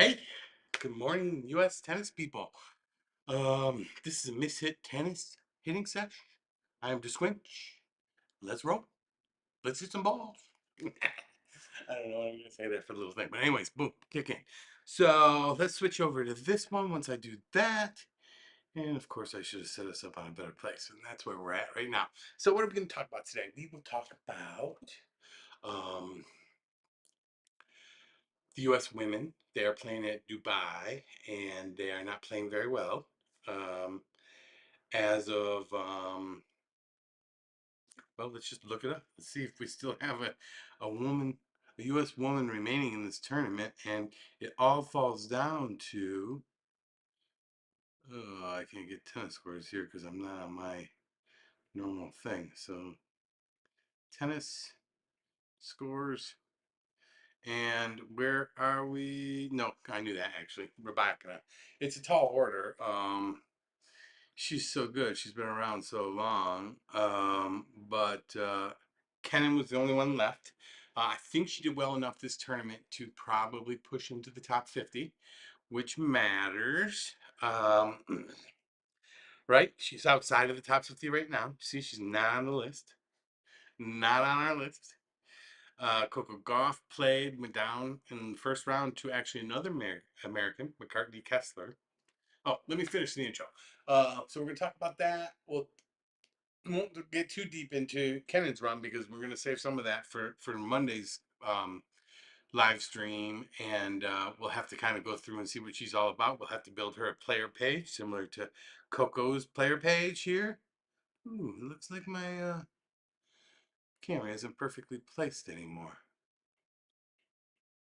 Hey, good morning, U.S. tennis people. This is a Misc tennis hitting session. I am DeSquinch. Let's roll. Let's hit some balls. I don't know what I'm gonna say there for the little thing, but anyways, boom, kick in. So let's switch over to this one. Once I do that, and of course, I should have set us up on a better place, and that's where we're at right now. So what are we going to talk about today? We will talk about um, the U.S. women. They are playing at Dubai, and they are not playing very well. Um, as of well, let's just look it up. Let's see if we still have a woman, a U.S. woman remaining in this tournament, and it all falls down to oh, I can't get tennis scores here because I'm not on my normal thing. So tennis scores. And where are we? No, I knew that actually. Rebecca. It's a tall order. She's so good. She's been around so long. But Kenin was the only one left. I think she did well enough this tournament to probably push into the top 50, which matters. Um, right? She's outside of the top 50 right now. See, she's not on the list. Not on our list. Coco Gauff went down in the first round to actually another American, McCartney Kessler. Oh, let me finish the intro. So we're going to talk about that. We'll won't get too deep into Kenin's run because we're going to save some of that for Monday's live stream, and we'll have to kind of go through and see what she's all about. We'll have to build her a player page similar to Coco's player page here. Ooh, it looks like my camera isn't perfectly placed anymore.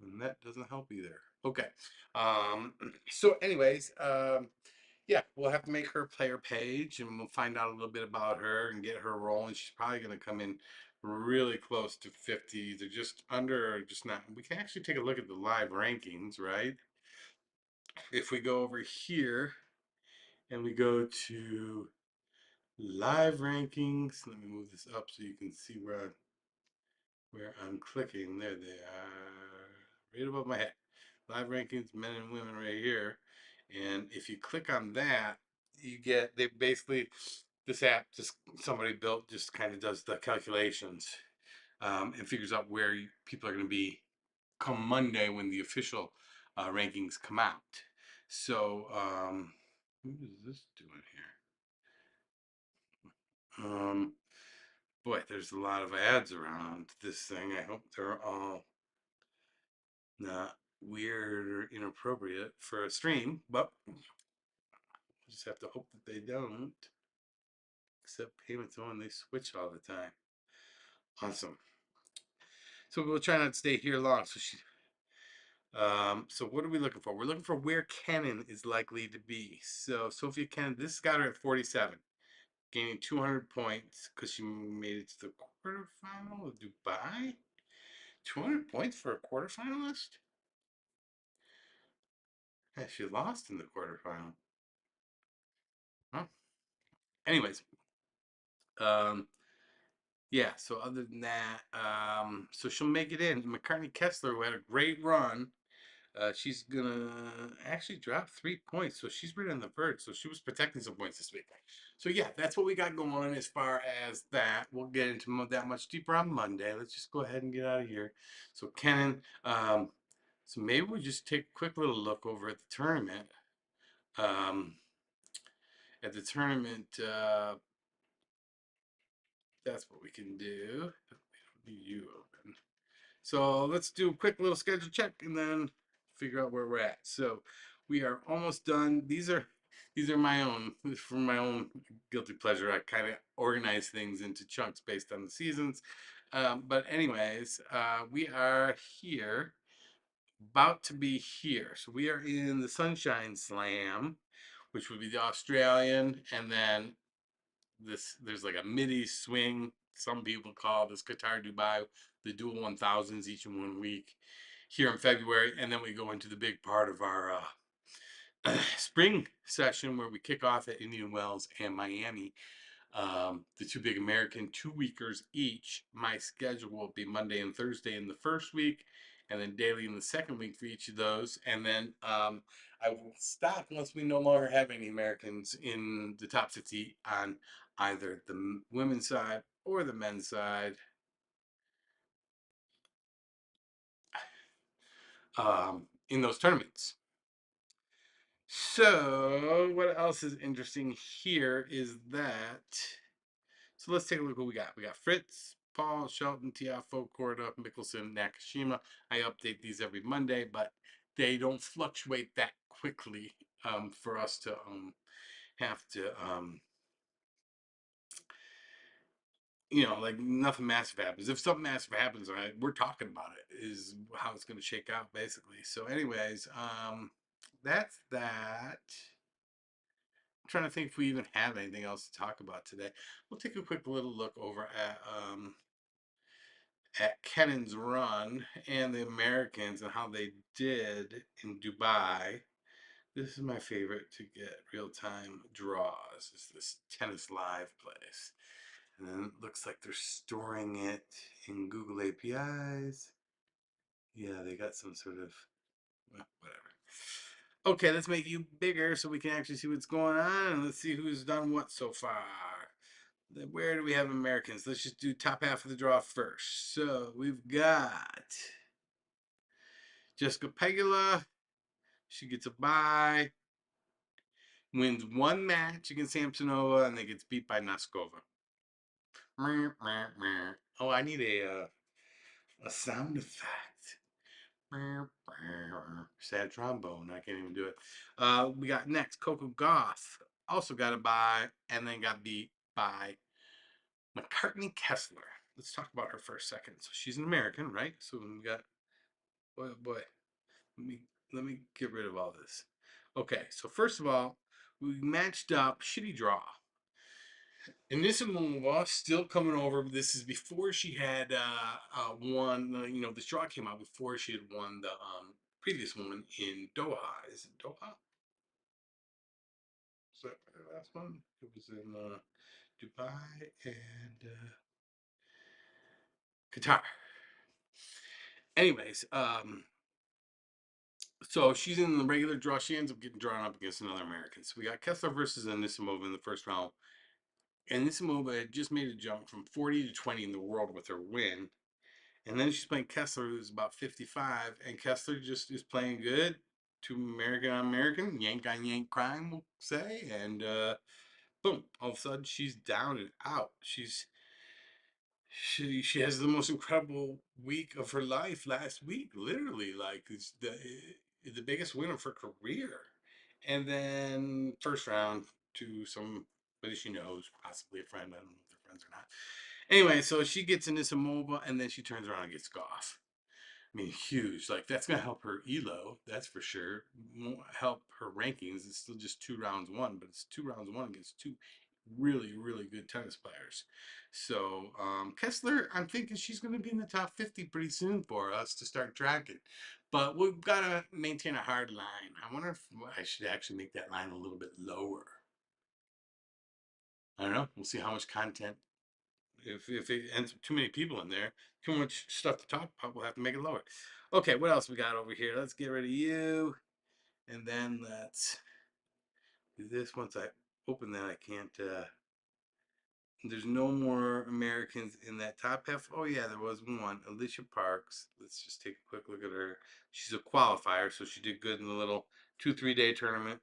And that doesn't help either. Okay. Um, so anyways, yeah, we'll have to make her a player page and we'll find out a little bit about her and get her rolling. She's probably going to come in really close to 50. They're just under or just not. We can actually take a look at the live rankings, right? If we go over here and we go to live rankings, let me move this up so you can see where I'm clicking. There they are, right above my head. Live rankings, men and women right here. And if you click on that, you get, they basically, this app just somebody built just kind of does the calculations and figures out where people are going to be come Monday when the official rankings come out. So, what is this doing here? Boy, there's a lot of ads around this thing. I hope they're all not weird or inappropriate for a stream, but just have to hope that they don't. Accept payments on, they switch all the time. Awesome. So we'll try not to stay here long. So what are we looking for? We're looking for where Kenin is likely to be. So Sophia Kenin, this got her at 47, gaining 200 points because she made it to the quarterfinal of Dubai. 200 points for a quarterfinalist? Yeah, she lost in the quarterfinal. Huh? Anyways, um, yeah, so other than that, so she'll make it in. McCartney Kessler, who had a great run, she's gonna actually drop 3 points, so she's right on the verge. So she was protecting some points this week. So yeah, that's what we got going as far as that. We'll get into that much deeper on Monday. Let's just go ahead and get out of here. So Kenin, so maybe we'll just take a quick little look over at the tournament. Um, at the tournament, that's what we can do. You open. So let's do a quick little schedule check and then figure out where we're at. So we are almost done. These are my own for my own guilty pleasure. I kind of organize things into chunks based on the seasons. But anyways, we are here, about to be here. So we are in the Sunshine Slam, which would be the Australian, and then there's like a midi swing. Some people call this Qatar Dubai the dual 1000s each in 1 week here in February, and then we go into the big part of our spring session where we kick off at Indian Wells and Miami. The two big American 2-weekers each. My schedule will be Monday and Thursday in the first week, and then daily in the second week for each of those. And then I will stop once we no longer have any Americans in the top 50 on either the women's side or the men's side. In those tournaments. So, what else is interesting here is that. So, let's take a look at what we got. We got Fritz, Paul, Shelton, Tiafo, Korda, Mickelson, Nakashima. I update these every Monday, but they don't fluctuate that quickly for us to have to, like nothing massive happens. If something massive happens, right, we're talking about it, is how it's going to shake out, basically. So, anyways, that's that. I'm trying to think if we even have anything else to talk about today. We'll take a quick little look over at Kennan's run and the Americans and how they did in Dubai. This is my favorite to get real-time draws. Is this Tennis Live place. And then it looks like they're storing it in Google APIs. Yeah, they got some sort of, well, whatever. Okay, let's make you bigger so we can actually see what's going on. And let's see who's done what so far. Where do we have Americans? Let's just do top half of the draw first. So we've got Jessica Pegula. She gets a bye. Wins one match against Samsonova and then gets beat by Noskova. Oh, I need a sound effect. Sad trombone. I can't even do it. We got next Coco Gauff. Also got a bye and then got beat by McCartney Kessler. Let's talk about her for a second. So she's an American, right? So we got, boy, oh boy. Let me get rid of all this. Okay, so first of all, we matched up shitty draw. And this was still coming over. This is before she had won. This draw came out before she had won the previous one in Doha. Is it Doha? Is that the last one? It was in Dubai and Qatar. Anyways, so she's in the regular draw. She ends up getting drawn up against another American. So we got Kessler versus Anisimova in the first round. And Anisimova had just made a jump from 40 to 20 in the world with her win. And then she's playing Kessler, who's about 55. And Kessler just is playing good. Two American on American. Yank on yank crime, we'll say. And boom, all of a sudden she's down and out. She has the most incredible week of her life last week, literally. Like it's the biggest win of her career. And then first round to somebody she knows, possibly a friend. I don't know if they're friends or not. Anyway, so she gets into some mobile and then she turns around and gets Goff. I mean, huge. Like that's gonna help her elo, that's for sure. Won't help her rankings. It's still just 2 rounds won, but it's 2 rounds won against two really, really good tennis players. So Kessler, I'm thinking she's gonna be in the top 50 pretty soon for us to start tracking. But we've got to maintain a hard line. I wonder if I should actually make that line a little bit lower. I don't know. We'll see how much content. If it ends up too many people in there, too much stuff to talk about, we'll have to make it lower. Okay, what else we got over here? Let's get rid of you. And then let's do this. Once I open that, I can't, there's no more Americans in that top half. Oh yeah, there was one, Alicia Parks. Let's just take a quick look at her. She's a qualifier, so she did good in the little 2-3 day tournament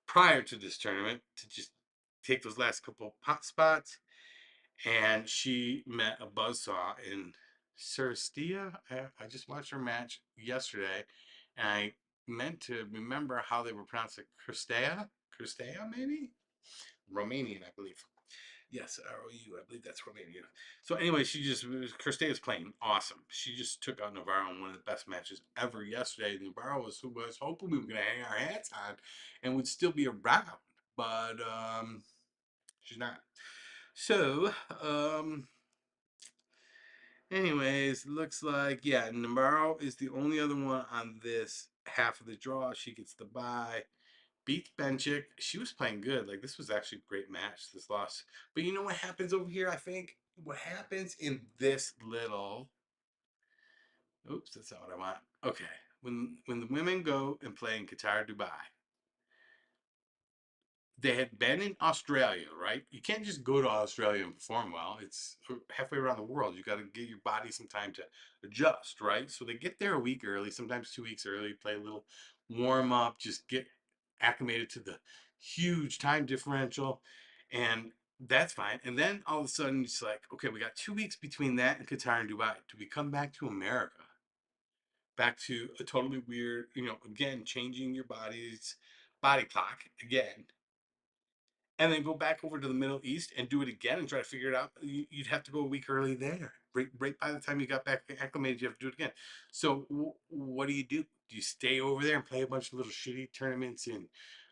prior to this tournament to just take those last couple pot spots. And she met a buzzsaw in Surstia. I just watched her match yesterday, and I meant to remember how they were pronounced it. Cristea, maybe? Romanian, I believe. Yes, ROU, I believe that's Romanian. So anyway, Cristea's playing awesome. She just took out Navarro in one of the best matches ever yesterday. Navarro was who was hoping we were going to hang our hats on and would still be around, but she's not. So, anyways, looks like, yeah, Navarro is the only other one on this half of the draw. She gets the bye. Beats Benchik. She was playing good. Like, this was actually a great match, this loss. But you know what happens over here, I think? What happens in this little Oops, that's not what I want. Okay, when the women go and play in Qatar, Dubai, they had been in Australia, right? You can't just go to Australia and perform well. It's halfway around the world. You got to give your body some time to adjust, right? So they get there a week early, sometimes 2 weeks early, play a little warm up, just get acclimated to the huge time differential, and that's fine. And then all of a sudden, it's like, okay, we got 2 weeks between that and Qatar and Dubai. Do we come back to America? Back to a totally weird, again, changing your body's body clock again, and then go back over to the Middle East and do it again and try to figure it out. You'd have to go a week early there. Right by the time you got back acclimated, you have to do it again. So what do? Do you stay over there and play a bunch of little shitty tournaments? And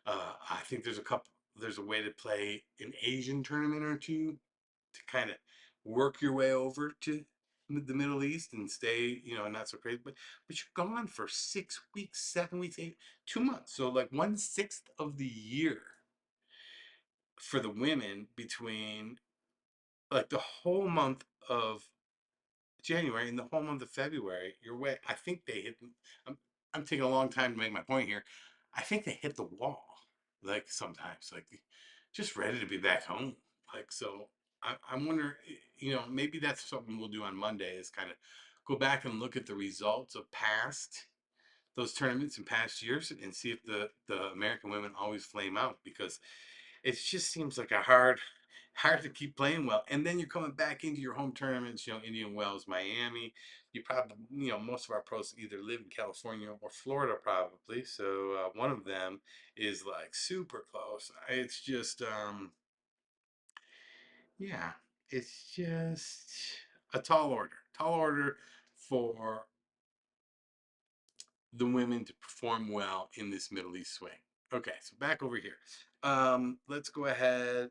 I think there's a couple. There's a way to play an Asian tournament or two to kind of work your way over to the Middle East and stay, not so crazy. But you're gone for 6 weeks, 7 weeks, 2 months. So like 1/6 of the year for the women between like the whole month of January and the whole month of February. You're way. I think they hit. I'm taking a long time to make my point here. I think they hit the wall. Like sometimes, like just ready to be back home. Like so. I'm wondering, maybe that's something we'll do on Monday is kind of go back and look at the results of past those tournaments in past years and see if the American women always flame out because it just seems like a hard to keep playing well. And then you're coming back into your home tournaments, Indian Wells, Miami. You probably, most of our pros either live in California or Florida, probably. So one of them is like super close. It's just, yeah, it's just a tall order for the women to perform well in this Middle East swing. Okay, so back over here. Let's go ahead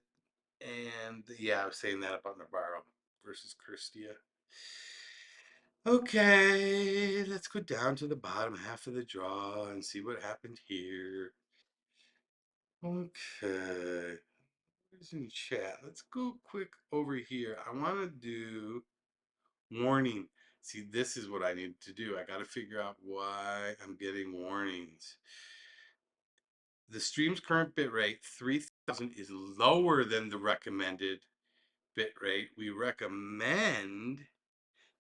and yeah, I was saying that about Navarro versus Kirstia. Okay, let's go down to the bottom half of the draw and see what happened here. Okay, who's in chat? Let's go quick over here. I want to do warning. See, this is what I need to do. I got to figure out why I'm getting warnings. The stream's current bit rate, 3000, is lower than the recommended bit rate. We recommend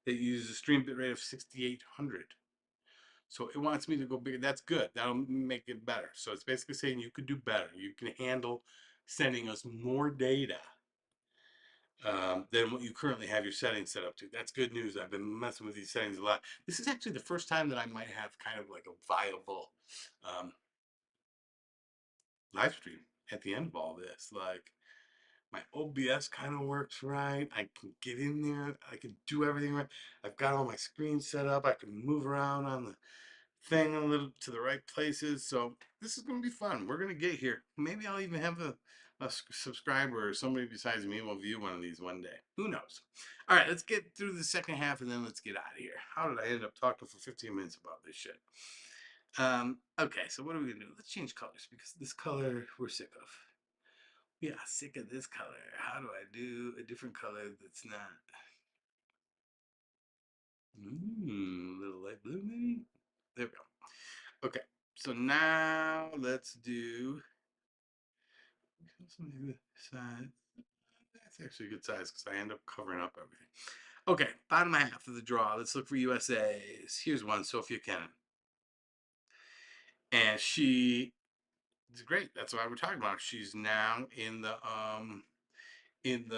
that you use a stream bit rate of 6800. So it wants me to go bigger. That's good. That'll make it better. So it's basically saying you could do better. You can handle sending us more data than what you currently have your settings set up to. That's good news. I've been messing with these settings a lot. This is actually the first time that I might have kind of like a viable um, live stream at the end of all this. Like my OBS kind of works right. I can get in there. I can do everything right. I've got all my screens set up. I can move around on the thing a little to the right places. So this is going to be fun. We're going to get here. Maybe I'll even have a subscriber or somebody besides me will view one of these one day. Who knows? All right, let's get through the second half and then let's get out of here. How did I end up talking for 15 minutes about this shit? Okay, so what are we going to do? Let's change colors because this color we're sick of. We are sick of this color. How do I do a different color that's not? A little light blue maybe? There we go. Okay, so now let's do size. That's actually a good size because I end up covering up everything. Okay, bottom half of the draw. Let's look for USA's. Here's one, Sophia Kennan. And she is great. That's why we're talking about. She's now in the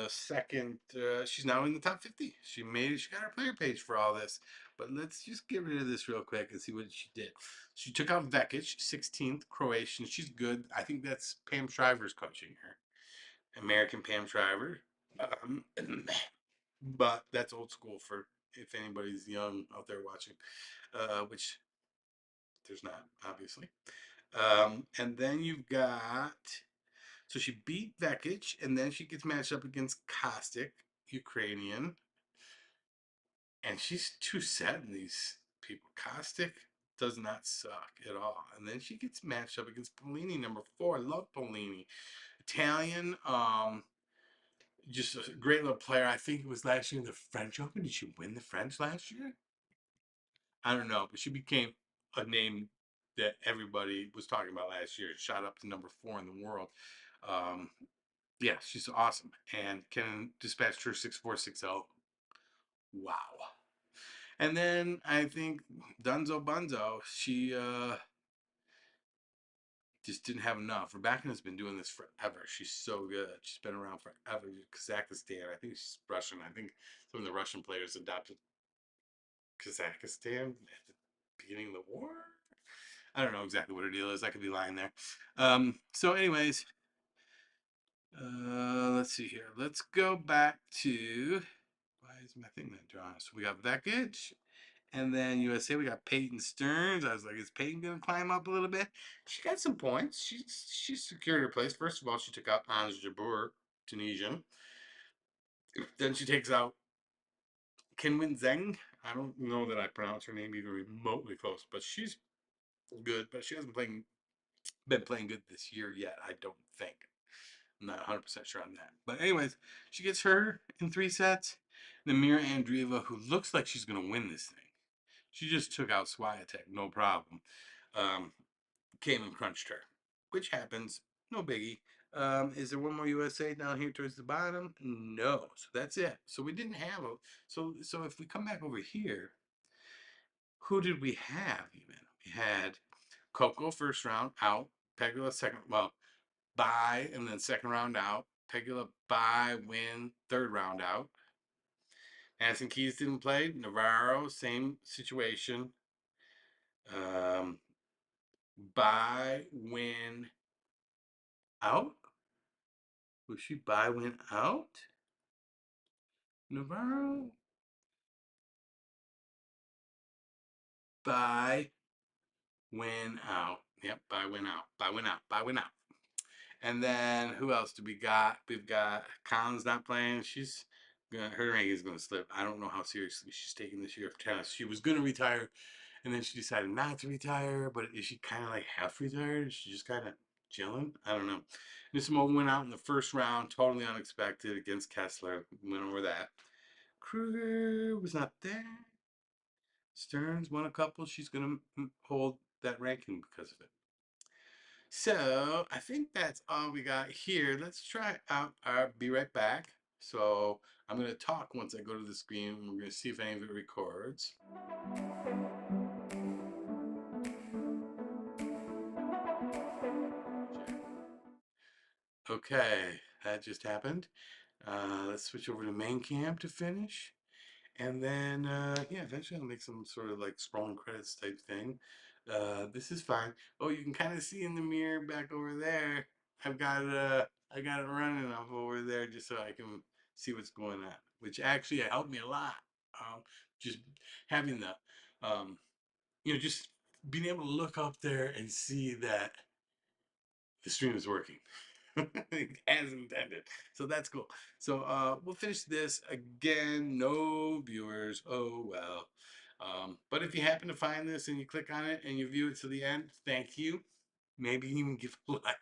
second. She's now in the top 50. She got her player page for all this. But let's just get rid of this real quick and see what she did. She took out Vekic, 16th, Croatian. She's good. I think that's Pam Shriver's coaching her. American Pam Shriver. Um, but that's old school for if anybody's young out there watching, which there's not, obviously. And then you've got so she beat Vekic, and then she gets matched up against Kostic, Ukrainian, and she's too set in these people. Kostic does not suck at all. And then she gets matched up against Polini, number 4. I love Polini. Italian, just a great little player. I think it was last year in the French Open. Did she win the French last year? I don't know, but she became a name that everybody was talking about last year. It shot up to number 4 in the world. Um, yeah, she's awesome and can dispatch her 6460. Wow. And then I think Dunzo Bunzo, she just didn't have enough. Rebecca's been doing this forever. She's so good. She's been around forever. Kazakhstan. I think she's Russian. I think some of the Russian players adopted Kazakhstan at the beginning of the war. I don't know exactly what her deal is. I could be lying there. So, anyways, let's see here. Let's go back to. Why is my thing not drawing? So we got Vekic, and then USA. We got Peyton Stearns. I was like, is Peyton gonna climb up a little bit? She got some points. She secured her place. First of all, she took out Ange Jabeur, Tunisian. Then she takes out Kinwin Zheng. I don't know that I pronounce her name even remotely close, but she's good. But she hasn't been playing good this year yet. I don't think. I'm not 100% sure on that. But anyways, she gets her in 3 sets. Then Mira Andreeva, who looks like she's going to win this thing. She just took out Swiatek, no problem. Um, Came and crunched her, which happens. No biggie. Is there one more USA down here towards the bottom? No. So that's it. So we didn't have a. So if we come back over here, who did we have even? We had Coco first round out. Pegula second. Well, bye and then second round out. Pegula bye, win, third round out. Anson Keys didn't play. Navarro, same situation. Um, bye, win, out. Was she bye, win, out? Navarro, bye, win, out. Yep, bye, win, out. Bye, win, out. Bye, win, out. And then who else do we got? We've got Collins not playing. Her ranking is gonna slip. I don't know how seriously she's taking this year of tennis. She was gonna retire, and then she decided not to retire. But is she kind of like half retired? Is she just kind of chilling? I don't know. Nisimo went out in the first round, totally unexpected against Kessler. Went over that. Kruger was not there. Stearns won a couple. She's gonna hold that ranking because of it. So I think that's all we got here. Let's try out our be right back. So I'm going to talk once I go to the screen. We're going to see if any of it records. Okay, that just happened. Let's switch over to main camp to finish. And then, yeah, eventually I'll make some sort of like scrolling credits type thing. This is fine. Oh, you can kind of see in the mirror back over there. I got it running off over there just so I can see what's going on, which actually helped me a lot. Just having just being able to look up there and see that the stream is working as intended. So that's cool. So we'll finish this again. No viewers. Oh well. But if you happen to find this and you click on it and you view it to the end, thank you. Maybe even give a like.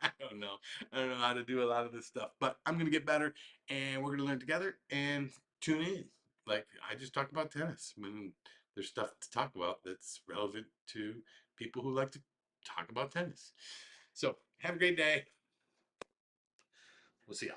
I don't know. I don't know how to do a lot of this stuff, but I'm gonna get better, and we're gonna learn together. And tune in. Like I just talked about tennis when there's stuff to talk about that's relevant to people who like to talk about tennis. So have a great day. We'll see ya.